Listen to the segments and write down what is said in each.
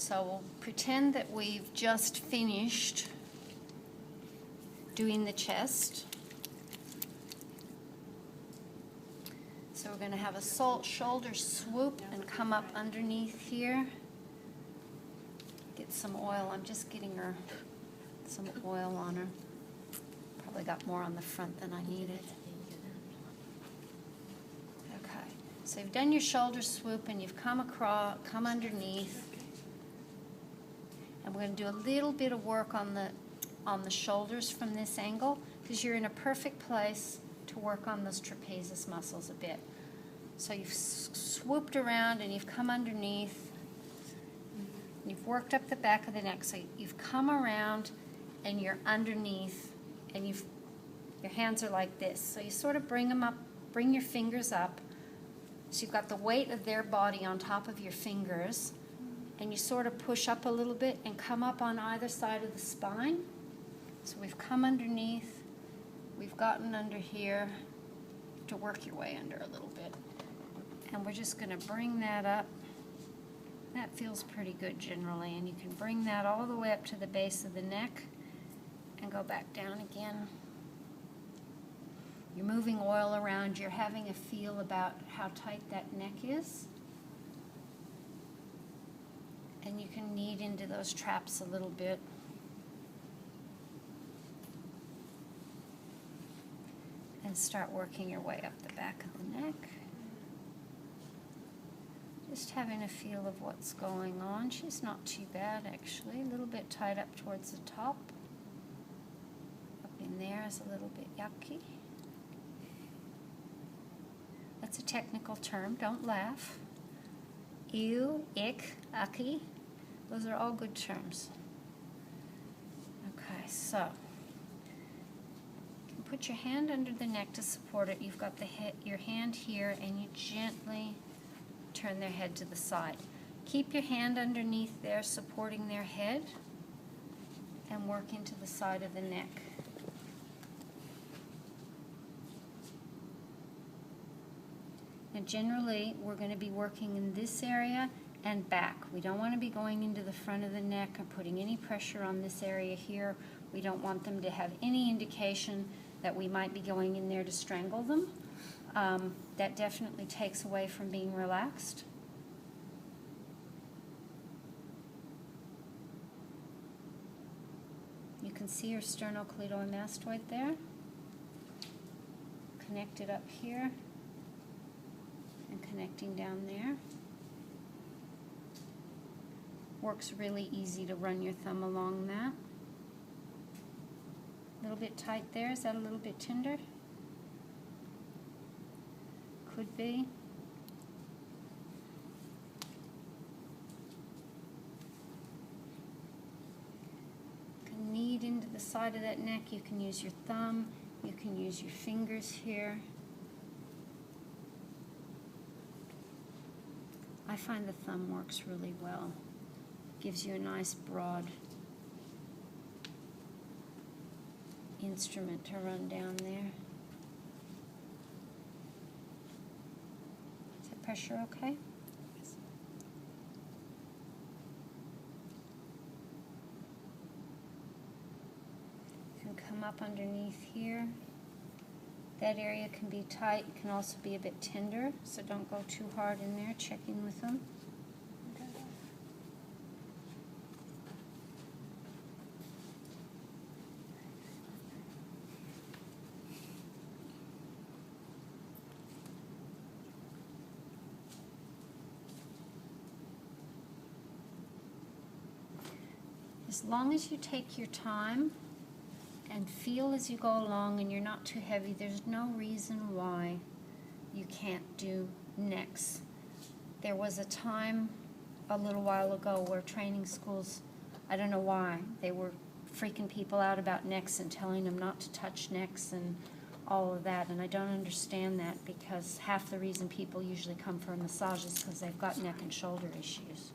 So we'll pretend that we've just finished doing the chest. So we're going to have a shoulder swoop and come up underneath here. Get some oil. I'm just getting her some oil on her. Probably got more on the front than I needed. Okay, so you've done your shoulder swoop and you've come underneath. And we're going to do a little bit of work on the shoulders from this angle, because you're in a perfect place to work on those trapezius muscles a bit. So you've swooped around and you've come underneath. You've worked up the back of the neck. So you've come around and you're underneath, and your hands are like this. So you sort of bring them up, bring your fingers up. So you've got the weight of their body on top of your fingers, and you sort of push up a little bit and come up on either side of the spine. So we've come underneath, we've gotten under here, to work your way under a little bit. And we're just going to bring that up. That feels pretty good generally, and you can bring that all the way up to the base of the neck and go back down again. You're moving oil around, you're having a feel about how tight that neck is. And you can knead into those traps a little bit. And start working your way up the back of the neck. Just having a feel of what's going on. She's not too bad actually, a little bit tied up towards the top. Up in there is a little bit yucky. That's a technical term, don't laugh. Ew, ick, ucky, those are all good terms. Okay, so you can put your hand under the neck to support it. You've got your hand here, and you gently turn their head to the side. Keep your hand underneath there, supporting their head, and work into the side of the neck. Now generally, we're going to be working in this area and back. We don't want to be going into the front of the neck and putting any pressure on this area here. We don't want them to have any indication that we might be going in there to strangle them. That definitely takes away from being relaxed. You can see your sternocleidomastoid there. Connected up here and connecting down there. Works really easy to run your thumb along that. A little bit tight there. Is that a little bit tender? Could be. You can knead into the side of that neck. You can use your thumb. You can use your fingers here. I find the thumb works really well. Gives you a nice broad instrument to run down there. Is that pressure okay? Yes. You can come up underneath here. That area can be tight, it can also be a bit tender, so don't go too hard in there, checking with them. As long as you take your time and feel as you go along and you're not too heavy, there's no reason why you can't do necks. There was a time a little while ago where training schools, I don't know why, they were freaking people out about necks and telling them not to touch necks and all of that, and I don't understand that, because half the reason people usually come for a massage is because they've got neck and shoulder issues.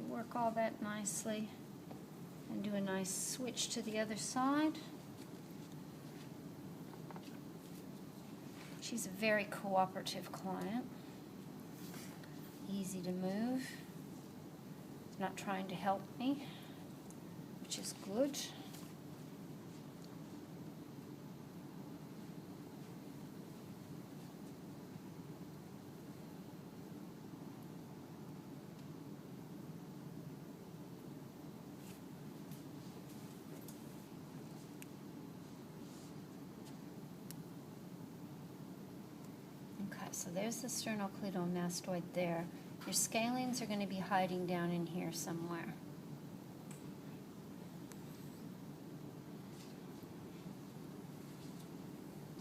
Work all that nicely and do a nice switch to the other side. She's a very cooperative client. Easy to move. Not trying to help me, which is good. Okay, so there's the sternocleidomastoid there. Your scalenes are going to be hiding down in here somewhere.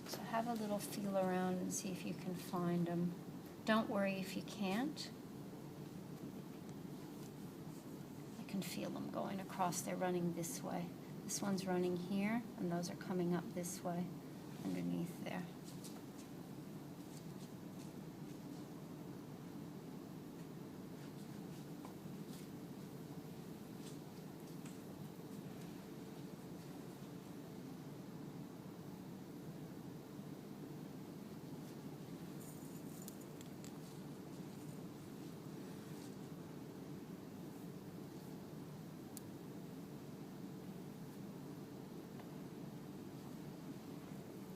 So have a little feel around and see if you can find them. Don't worry if you can't. I can feel them going across. They're running this way. This one's running here, and those are coming up this way underneath there.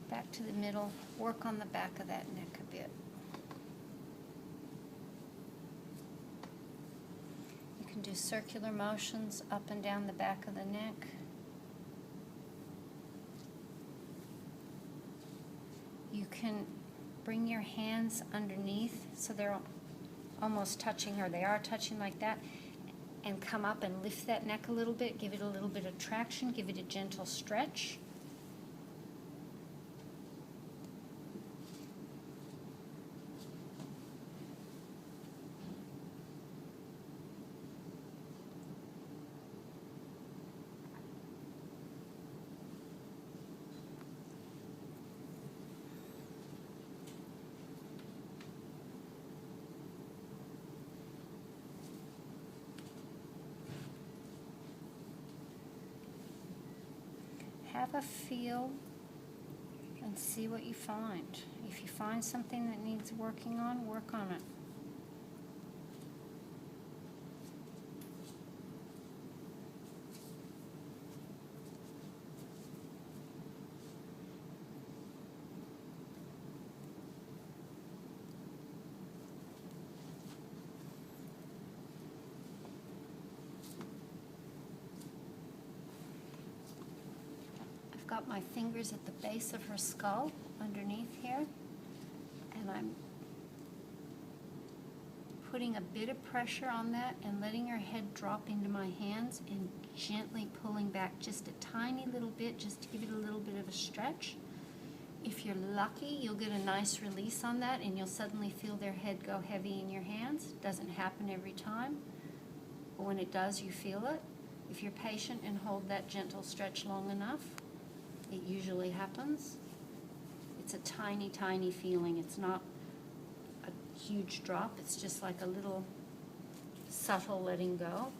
Back to the middle, work on the back of that neck a bit. You can do circular motions up and down the back of the neck. You can bring your hands underneath so they're almost touching, or they are touching like that, and come up and lift that neck a little bit, give it a little bit of traction, give it a gentle stretch. Have a feel and see what you find. If you find something that needs working on, work on it. Got my fingers at the base of her skull underneath here, and I'm putting a bit of pressure on that and letting her head drop into my hands and gently pulling back just a tiny little bit, just to give it a little bit of a stretch. If you're lucky, you'll get a nice release on that and you'll suddenly feel their head go heavy in your hands. It doesn't happen every time, but when it does, you feel it. If you're patient and hold that gentle stretch long enough, it usually happens. It's a tiny, tiny feeling. It's not a huge drop. It's just like a little subtle letting go.